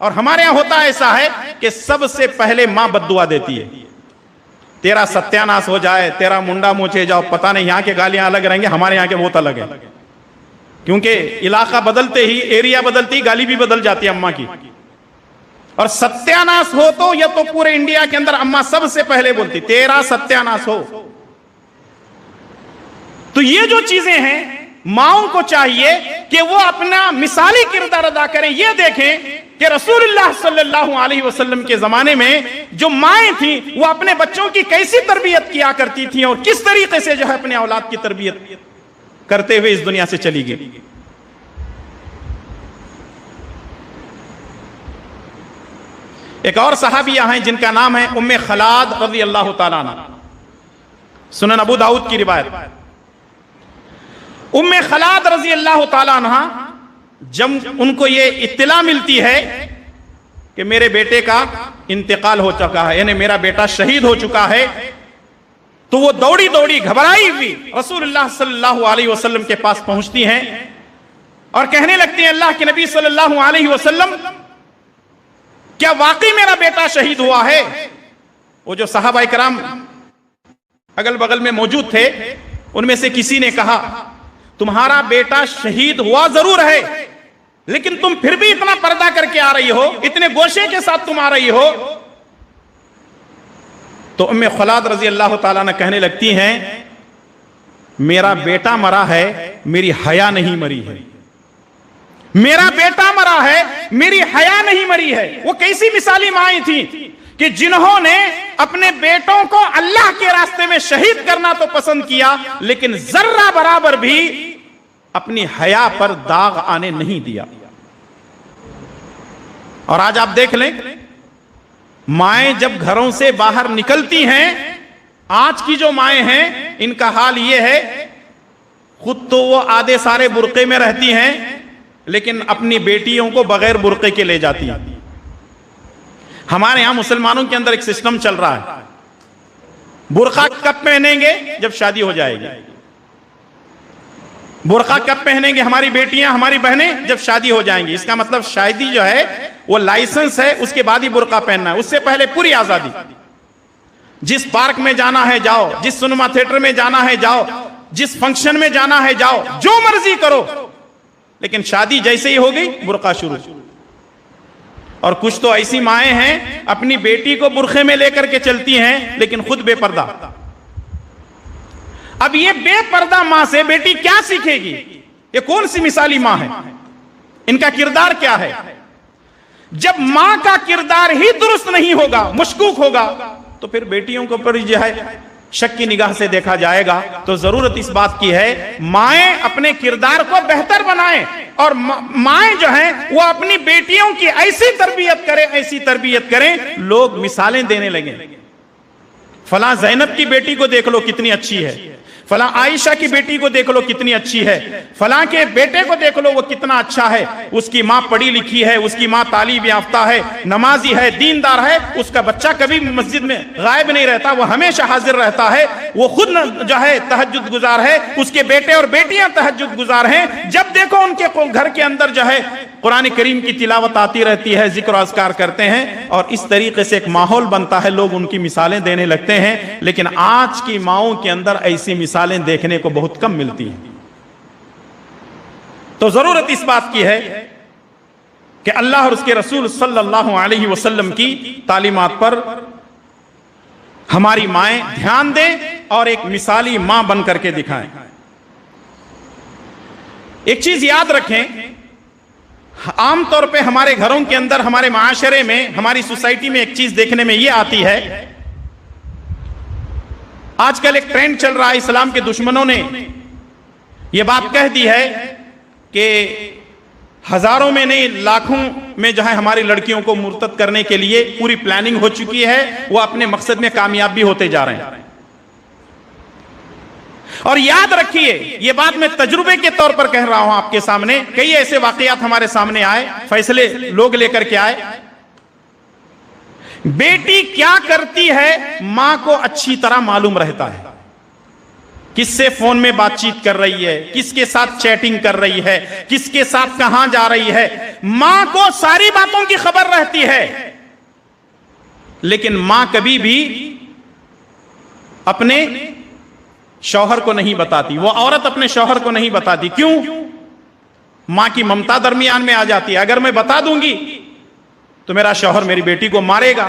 اور ہمارے یہاں ہوتا ایسا ہے کہ سب سے پہلے ماں بد دعا دیتی ہے، تیرا ستیاناش ہو جائے، تیرا منڈا موچے جاؤ، پتہ نہیں یہاں کے گالیاں الگ رہیں گے، ہمارے یہاں کے بہت الگ ہیں، کیونکہ علاقہ بدلتے ہی، ایریا بدلتی ہی گالی بھی بدل جاتی ہے اماں کی. اور ستیاناش ہو تو یہ تو پورے انڈیا کے اندر اماں سب سے پہلے بولتی تیرا ستیاناش ہو. تو یہ جو چیزیں ہیں ماؤں کو چاہیے کہ وہ اپنا مثالی کردار ادا کریں. یہ دیکھیں کہ رسول اللہ صلی اللہ علیہ وسلم کے زمانے میں جو مائیں تھیں وہ اپنے بچوں کی کیسی تربیت کیا کرتی تھیں اور کس طریقے سے جو ہے اپنے اولاد کی تربیت کرتے ہوئے اس دنیا سے چلی گئی. ایک اور صحابیہ ہیں جن کا نام ہے ام خلاد رضی اللہ تعالیٰ عنہ، سنن ابو داؤد کی روایت. ام خلاد رضی اللہ تعالیٰ عنہ جب ان کو یہ اطلاع ملتی ہے کہ میرے بیٹے کا انتقال ہو چکا ہے، یعنی میرا بیٹا شہید ہو چکا ہے، تو وہ دوڑی دوڑی گھبرائی ہوئی رسول اللہ صلی اللہ علیہ وسلم کے پاس پہنچتی ہیں اور کہنے لگتی ہیں اللہ کے نبی صلی اللہ علیہ وسلم کیا واقعی میرا بیٹا شہید ہوا ہے؟ وہ جو صحابہ کرام اگل بغل میں موجود تھے ان میں سے کسی نے کہا تمہارا بیٹا شہید ہوا ضرور ہے، لیکن تم پھر بھی اتنا پردہ کر کے آ رہی ہو، اتنے گوشے کے ساتھ تم آ رہی ہو. تو ام خلاد رضی اللہ تعالیٰ نے کہنے لگتی ہیں میرا بیٹا مرا ہے، میری حیا نہیں مری ہے. میرا بیٹا مرا ہے، میری حیا نہیں مری ہے. وہ کیسی مثالی مائیں تھیں کہ جنہوں نے اپنے بیٹوں کو اللہ کے راستے میں شہید کرنا تو پسند کیا، لیکن ذرہ برابر بھی اپنی حیا پر داغ آنے نہیں دیا. اور آج آپ دیکھ لیں مائیں جب گھروں سے باہر نکلتی ہیں، آج کی جو مائیں ہیں ان کا حال یہ ہے خود تو وہ آدھے سارے برقعے میں رہتی ہیں لیکن اپنی بیٹیوں کو بغیر برقعے کے لے جاتی ہیں. ہمارے ہاں مسلمانوں کے اندر ایک سسٹم چل رہا ہے، برقع کب پہنیں گے؟ جب شادی ہو جائے گی. برقع کب پہنیں گے ہماری بیٹیاں، ہماری بہنیں؟ جب شادی ہو جائیں گی. اس کا مطلب شادی جو ہے وہ لائسنس ہے، اس کے بعد ہی برقع پہننا ہے، اس سے پہلے پوری آزادی. جس پارک میں جانا ہے جاؤ، جس سنیما تھیٹر میں جانا ہے جاؤ، جس فنکشن میں جانا ہے جاؤ، جو مرضی کرو، لیکن شادی جیسے ہی ہو گئی برقع شروع. اور کچھ تو ایسی مائیں ہیں اپنی بیٹی کو برقعے میں لے کر کے چلتی ہیں لیکن خود بے پردہ. اب یہ بے پردہ ماں سے بیٹی کیا سیکھے گی؟ یہ کون سی مثالی ماں ہے؟ ان کا کردار کیا ہے؟ جب ماں کا کردار ہی درست نہیں ہوگا، مشکوک ہوگا، تو پھر بیٹیوں کو پر جو ہے شک کی نگاہ سے دیکھا جائے گا. تو ضرورت اس بات کی ہے مائیں اپنے کردار کو بہتر بنائیں اور مائیں جو ہیں وہ اپنی بیٹیوں کی ایسی تربیت کریں لوگ مثالیں دینے لگیں. فلاں زینب کی بیٹی کو دیکھ لو کتنی اچھی ہے، فلاں عائشہ کی بیٹی کو دیکھ لو کتنی اچھی ہے، فلاں کے بیٹے کو دیکھ لو وہ کتنا اچھا ہے، اس کی ماں پڑھی لکھی ہے، اس کی ماں تعلیم یافتہ ہے، نمازی ہے، دیندار ہے، اس کا بچہ کبھی مسجد میں غائب نہیں رہتا، وہ ہمیشہ حاضر رہتا ہے، وہ خود جو ہے تہجد گزار ہے، اس کے بیٹے اور بیٹیاں تہجد گزار ہیں. جب دیکھو ان کے گھر کے اندر جو ہے قرآن کریم کی تلاوت آتی رہتی ہے، ذکر و اذکار کرتے ہیں، اور اس طریقے سے ایک ماحول بنتا ہے، لوگ ان کی مثالیں دینے لگتے ہیں. لیکن آج کی ماؤں کے اندر ایسی مثالیں دیکھنے کو بہت کم ملتی ہیں. تو ضرورت اس بات کی ہے کہ اللہ اور اس کے رسول صلی اللہ علیہ وسلم کی تعلیمات پر ہماری مائیں دھیان دیں اور ایک مثالی ماں بن کر کے دکھائیں. ایک چیز یاد رکھیں، عام طور پہ ہمارے گھروں کے اندر، ہمارے معاشرے میں، ہماری سوسائٹی میں ایک چیز دیکھنے میں یہ آتی ہے، آج کل ایک ٹرینڈ چل رہا ہے، اسلام کے دشمنوں نے یہ بات کہہ دی ہے کہ ہزاروں میں نہیں لاکھوں میں جو ہے ہماری لڑکیوں کو مرتد کرنے کے لیے پوری پلاننگ ہو چکی ہے، وہ اپنے مقصد میں کامیاب بھی ہوتے جا رہے ہیں. اور یاد رکھیے یہ بات میں تجربے کے طور پر کہہ رہا ہوں آپ کے سامنے، کئی ایسے واقعات ہمارے سامنے آئے، فیصلے لوگ لے کر کے آئے. بیٹی کیا کرتی ہے ماں کو اچھی طرح معلوم رہتا ہے. کس سے فون میں بات چیت کر رہی ہے, کس کے ساتھ چیٹنگ کر رہی ہے, کس کے ساتھ کہاں جا رہی ہے. ماں کو ساری باتوں کی خبر رہتی ہے, لیکن ماں کبھی بھی اپنے شوہر کو نہیں بتاتی. وہ عورت اپنے شوہر کو نہیں بتاتی. کیوں؟ ماں کی ممتا درمیان میں آ جاتی ہے. اگر میں بتا دوں گی تو میرا شوہر میری بیٹی کو مارے گا,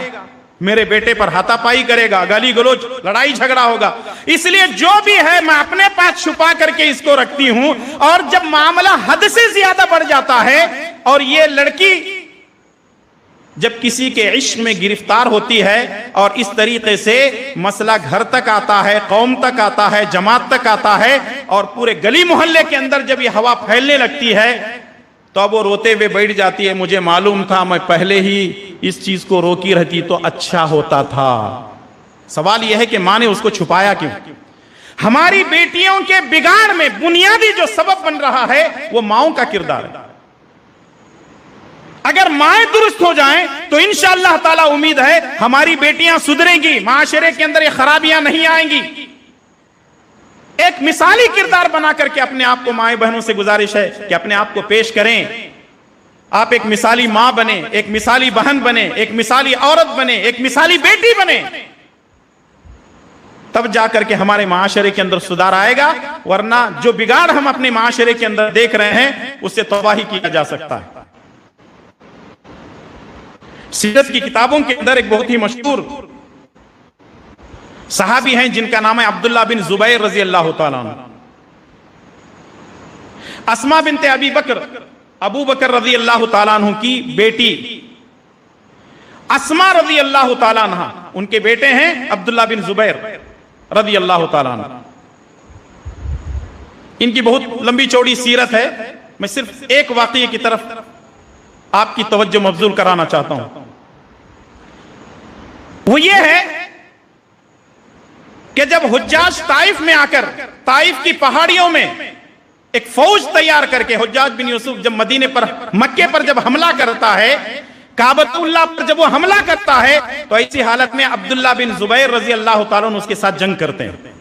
میرے بیٹے پر ہاتھا پائی کرے گا, گالی گلوچ, لڑائی جھگڑا ہوگا. اس لیے جو بھی ہے میں اپنے پاس چھپا کر کے اس کو رکھتی ہوں. اور جب معاملہ حد سے زیادہ بڑھ جاتا ہے اور یہ لڑکی جب کسی کے عشق میں گرفتار ہوتی ہے اور اس طریقے سے مسئلہ گھر تک آتا ہے, قوم تک آتا ہے, جماعت تک آتا ہے, اور پورے گلی محلے کے اندر جب یہ ہوا پھیلنے لگتی ہے تو اب وہ روتے ہوئے بیٹھ جاتی ہے, مجھے معلوم تھا, میں پہلے ہی اس چیز کو روکی رہتی تو اچھا ہوتا تھا. سوال یہ ہے کہ ماں نے اس کو چھپایا کیوں؟ ہماری بیٹیوں کے بگاڑ میں بنیادی جو سبب بن رہا ہے وہ ماؤں کا کردار ہے. اگر مائیں درست ہو جائیں تو انشاءاللہ تعالی امید ہے ہماری بیٹیاں سدھریں گی, معاشرے کے اندر یہ خرابیاں نہیں آئیں گی. ایک مثالی کردار بنا کر کے اپنے آپ کو مائیں بہنوں سے گزارش ہے کہ اپنے آپ کو پیش کریں. آپ ایک مثالی ماں بنے, ایک مثالی بہن بنے, ایک مثالی عورت بنے, ایک مثالی بیٹی بنے, تب جا کر کے ہمارے معاشرے کے اندر سدھار آئے گا. ورنہ جو بگاڑ ہم اپنے معاشرے کے اندر دیکھ رہے ہیں اس سے تباہی کیا جا سکتا ہے. سیرت کی کتابوں کے اندر ایک بہت ہی مشہور صحابی ہیں جن کا نام ہے عبداللہ بن زبیر رضی اللہ تعالیٰ عنہ. اسما بنت ابی بکر, ابو بکر رضی اللہ تعالیٰ عنہ کی بیٹی اسما رضی اللہ تعالیٰ عنہ, ان کے بیٹے ہیں عبداللہ بن زبیر رضی اللہ تعالیٰ عنہ. ان کی بہت لمبی چوڑی سیرت ہے, میں صرف ایک واقعے کی طرف آپ کی توجہ مبذول کرانا چاہتا ہوں. وہ یہ ہے کہ جب حجاج طائف میں آ کر طائف کی پہاڑیوں میں ایک فوج تیار کر کے حجاج بن یوسف جب مدینے پر, مکے پر جب حملہ کرتا ہے, کعبۃ اللہ پر جب وہ حملہ کرتا ہے, تو ایسی حالت میں عبداللہ بن زبیر رضی اللہ تعالیٰ عنہ اس کے ساتھ جنگ کرتے ہیں.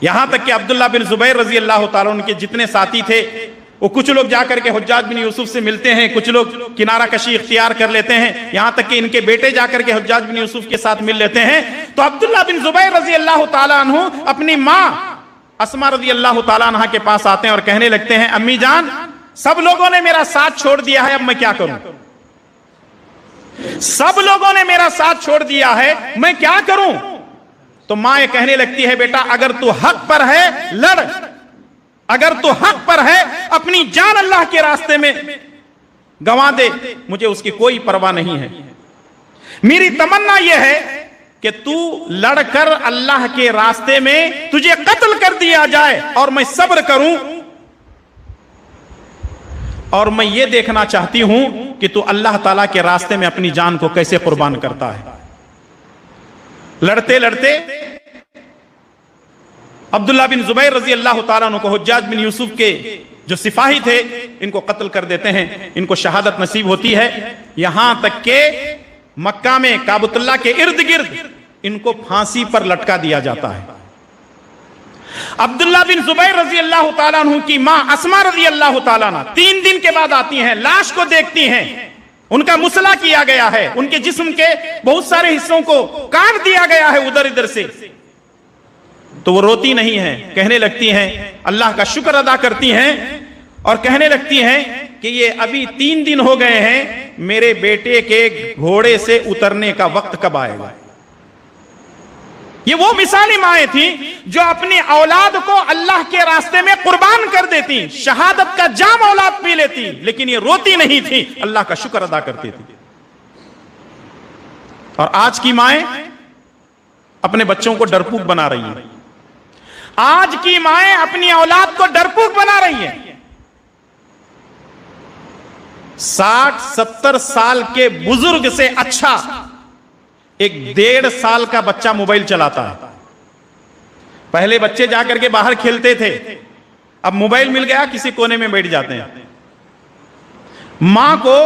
یہاں تک کہ عبداللہ بن زبیر رضی اللہ تعالیٰ عنہ کے جتنے ساتھی تھے وہ کچھ لوگ جا کر کے حجاج بن یوسف سے ملتے ہیں, کچھ لوگ کنارہ کشی اختیار کر لیتے ہیں, یہاں تک کہ ان کے بیٹے جا کر کے حجاج بن یوسف کے ساتھ مل لیتے ہیں. تو عبداللہ بن زبیر رضی اللہ تعالیٰ عنہ اپنی ماں اسما رضی اللہ تعالیٰ عنہ کے پاس آتے ہیں اور کہنے لگتے ہیں, امی جان سب لوگوں نے میرا ساتھ چھوڑ دیا ہے, اب میں کیا کروں؟ سب لوگوں نے میرا ساتھ چھوڑ دیا ہے, میں کیا کروں؟ تو ماں یہ کہنے لگتی ہے, بیٹا اگر تو حق پر ہے لڑ, اگر تو حق پر ہے اپنی جان اللہ کے راستے میں گنوا دے, مجھے اس کی کوئی پرواہ نہیں ہے. میری تمنا یہ ہے کہ تو لڑ کر اللہ کے راستے میں تجھے قتل کر دیا جائے اور میں صبر کروں, اور میں یہ دیکھنا چاہتی ہوں کہ تو اللہ تعالیٰ کے راستے میں اپنی جان کو کیسے قربان کرتا ہے. لڑتے لڑتے عبداللہ بن زبیر رضی اللہ تعالیٰ عنہ کو حجاج بن یوسف کے جو سپاہی تھے ان کو قتل کر دیتے ہیں, ان کو شہادت نصیب ہوتی ہے. یہاں تک کہ مکہ میں کعبۃ اللہ کے ارد گرد ان کو پھانسی پر لٹکا دیا جاتا ہے. عبداللہ بن زبیر رضی اللہ تعالیٰ عنہ کی ماں اسما رضی اللہ تعالیٰ عنہ 3 دن کے بعد آتی ہیں, لاش کو دیکھتی ہیں, ان کا مسئلہ کیا گیا ہے, ان کے جسم کے بہت سارے حصوں کو کاٹ دیا گیا ہے ادھر ادھر سے. تو وہ روتی نہیں ہیں, کہنے لگتی ہیں, اللہ کا شکر ادا کرتی ہیں اور کہنے لگتی ہیں کہ یہ ابھی 3 دن ہو گئے ہیں, میرے بیٹے کے گھوڑے سے اترنے کا وقت کب آئے گا. یہ وہ مثالی مائیں تھیں جو اپنی اولاد کو اللہ کے راستے میں قربان کر دیتی, شہادت کا جام اولاد پی لیتی, لیکن یہ روتی نہیں تھی, اللہ کا شکر ادا کرتی تھی. اور آج کی مائیں اپنے بچوں کو ڈرپوک بنا رہی ہیں, آج کی مائیں اپنی اولاد کو ڈرپوک بنا رہی ہیں. 60-70 سال کے بزرگ سے اچھا ایک 1.5 سال کا بچہ موبائل چلاتا ہے. پہلے بچے جا کر کے باہر کھیلتے تھے, اب موبائل مل گیا کسی کونے میں بیٹھ جاتے ہیں. ماں کو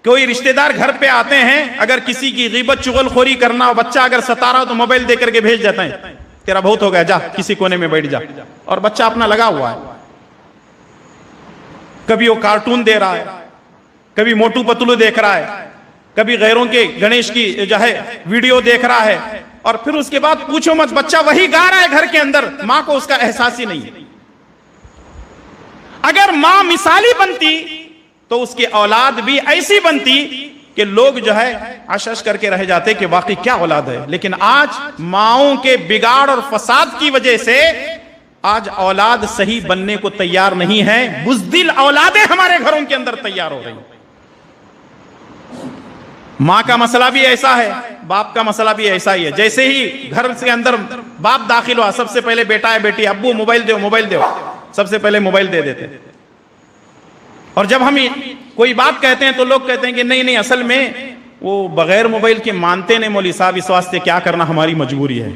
کوئی رشتہ دار گھر پہ آتے ہیں, اگر کسی کی غیبت چغل خوری کرنا ہو, بچہ اگر ستا رہا ہو تو موبائل دے کر کے بھیج دیتا ہے, تیرا بہت ہو گیا، جا کسی کونے میں بیٹھ جا، اور بچہ اپنا لگا ہوا ہے، کبھی وہ کارٹون دے رہا ہے، کبھی موٹو پتلو دیکھ رہا ہے، کبھی غیروں کے گنیش کی جو ہے ویڈیو دیکھ رہا ہے، اور پھر اس کے بعد پوچھو مت، بچہ وہی گا رہا ہے گھر کے اندر، ماں کو اس کا احساس ہی نہیں ہے۔ اگر ماں مثالی بنتی تو اس کی اولاد بھی ایسی بنتی کہ لوگ جو ہے عشش کر کے رہ جاتے کہ واقعی کیا اولاد ہے۔ لیکن آج ماؤں کے بگاڑ اور فساد کی وجہ سے آج اولاد صحیح بننے کو تیار نہیں ہے، بزدل اولادیں ہمارے گھروں کے اندر تیار ہو رہی ہیں۔ ماں کا مسئلہ بھی ایسا ہے، باپ کا مسئلہ بھی ایسا ہی ہے۔ جیسے ہی گھر کے اندر باپ داخل ہوا، سب سے پہلے بیٹا ہے بیٹی، ابو موبائل دو موبائل دو، سب سے پہلے موبائل دے دیتے۔ اور جب ہم کوئی بات کہتے ہیں تو لوگ کہتے ہیں کہ نہیں نہیں، اصل میں وہ بغیر موبائل کے مانتے نہیں مولوی صاحب، اس واسطے کیا کرنا ہماری مجبوری ہے۔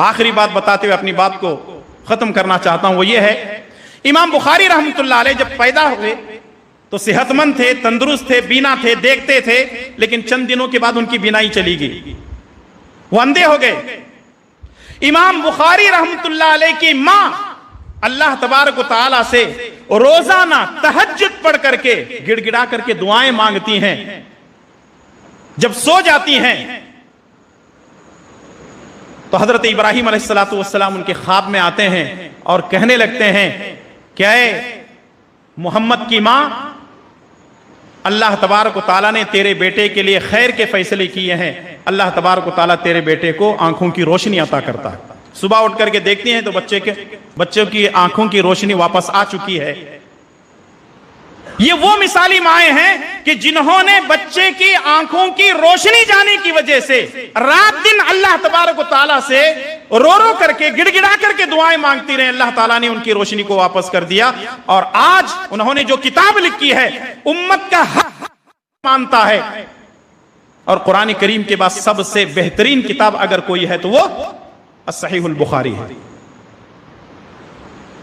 آخری بات بتاتے ہوئے اپنی بات کو ختم کرنا چاہتا ہوں، وہ یہ ہے، امام بخاری رحمۃ اللہ علیہ جب پیدا ہوئے تو صحت مند تھے، تندرست تھے، بینا تھے، دیکھتے تھے، لیکن چند دنوں کے بعد ان کی بینائی چلی گئی، وہ اندھے ہو گئے۔ امام بخاری رحمۃ اللہ علیہ کی ماں اللہ تبارک و تعالی سے روزانہ تہجد پڑھ کر کے گڑ گڑا کر کے دعائیں مانگتی ہیں، جب سو جاتی ہیں تو حضرت ابراہیم علیہ السلام ان کے خواب میں آتے ہیں اور کہنے لگتے ہیں کہ اے محمد کی ماں، اللہ تبارک و تعالیٰ نے تیرے بیٹے کے لیے خیر کے فیصلے کیے ہیں، اللہ تبارک و تعالیٰ تیرے بیٹے کو آنکھوں کی روشنی عطا کرتا ہے۔ صبح اٹھ کر کے دیکھتی ہیں تو بچوں کی آنکھوں کی روشنی واپس آ چکی ہے۔ یہ وہ مثالی مائیں ہیں کہ جنہوں نے بچے کی آنکھوں کی روشنی جانے کی وجہ سے رات دن اللہ تبارک و تعالیٰ سے رو رو کر کے گڑ گڑا کر کے دعائیں مانگتی رہے، اللہ تعالیٰ نے ان کی روشنی کو واپس کر دیا۔ اور آج انہوں نے جو کتاب لکھی ہے امت کا حق مانتا ہے، اور قرآن کریم کے بعد سب سے بہترین کتاب اگر کوئی ہے تو وہ الصحیح البخاری ہے۔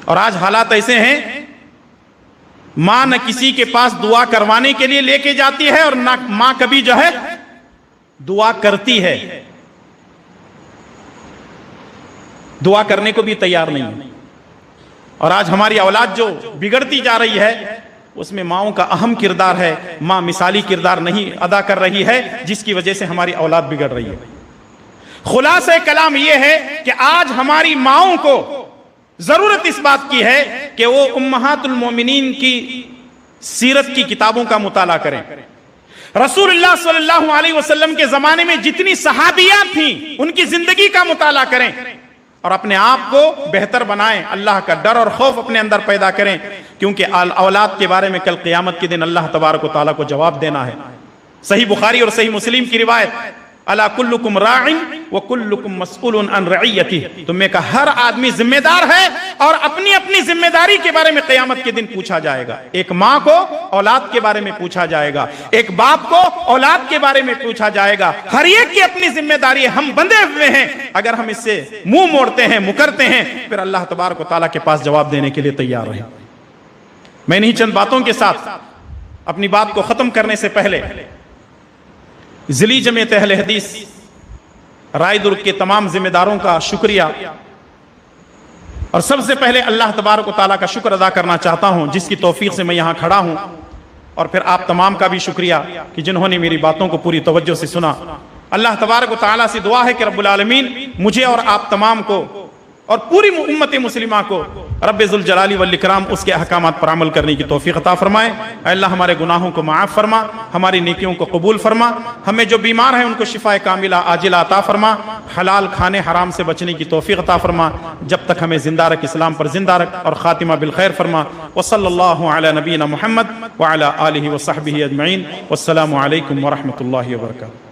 اور آج حالات ایسے ہیں، ماں نہ کسی کے پاس دعا کروانے کے لیے لے کے جاتی ہے، اور نہ ماں کبھی جو ہے دعا کرتی ہے، دعا کرنے کو بھی تیار نہیں۔ اور آج ہماری اولاد جو بگڑتی جا رہی ہے اس میں ماؤں کا اہم کردار ہے، ماں مثالی کردار نہیں ادا کر رہی ہے، جس کی وجہ سے ہماری اولاد بگڑ رہی ہے۔ خلاصہ کلام یہ ہے کہ آج ہماری ماؤں کو ضرورت اس بات کی ہے کہ وہ امہات المومنین کی سیرت کی کتابوں کا مطالعہ کریں۔ رسول اللہ صلی اللہ علیہ وسلم کے زمانے میں جتنی صحابیات تھیں ان کی زندگی کا مطالعہ کریں، اور اپنے آپ کو بہتر بنائیں، اللہ کا ڈر اور خوف اپنے اندر پیدا کریں، کیونکہ اولاد کے بارے میں کل قیامت کے دن اللہ تبارک و تعالیٰ کو جواب دینا ہے۔ صحیح بخاری اور صحیح مسلم کی روایت، الا کلکم راع وکلکم مسئول عن رعیتہ، تم میں کا ہر آدمی ذمہ دار ہے اور اپنی اپنی ذمہ داری کے بارے میں قیامت کے دن پوچھا جائے گا۔ ایک ماں کو اولاد کے بارے میں پوچھا جائے گا، ایک باپ کو اولاد کے بارے میں پوچھا جائے گا، ہر ایک کی اپنی ذمہ داری ہے۔ ہم بندھے ہوئے ہیں، اگر ہم اس سے منہ موڑتے ہیں، مکرتے ہیں، پھر اللہ تبارک و تعالیٰ کے پاس جواب دینے کے لیے تیار رہیں۔ میں انہی چند باتوں کے ساتھ اپنی بات کو ختم کرنے سے پہلے ذیلی جمعیت اہل حدیث رائے درگ کے تمام ذمہ داروں کا شکریہ، اور سب سے پہلے اللہ تبارک و تعالیٰ کا شکر ادا کرنا چاہتا ہوں جس کی توفیق سے میں یہاں کھڑا ہوں، اور پھر آپ تمام کا بھی شکریہ کہ جنہوں نے میری باتوں کو پوری توجہ سے سنا۔ اللہ تبارک و تعالیٰ سے دعا ہے کہ رب العالمین مجھے اور آپ تمام کو اور پوری امت مسلمہ کو رب ذوالجلال والاکرام اس کے احکامات پر عمل کرنے کی توفیق عطا فرمائے۔ اے اللہ ہمارے گناہوں کو معاف فرما، ہماری نیکیوں کو قبول فرما، ہمیں جو بیمار ہیں ان کو شفا کاملہ عاجلہ عطا فرما، حلال کھانے حرام سے بچنے کی توفیق عطا فرما، جب تک ہمیں زندہ رکھ اسلام پر زندہ رکھ، اور خاتمہ بالخیر فرما۔ وصلی اللہ علی نبینا محمد وعلی آلہ وصحبہ اجمعین، والسلام علیکم ورحمۃ اللہ وبرکاتہ۔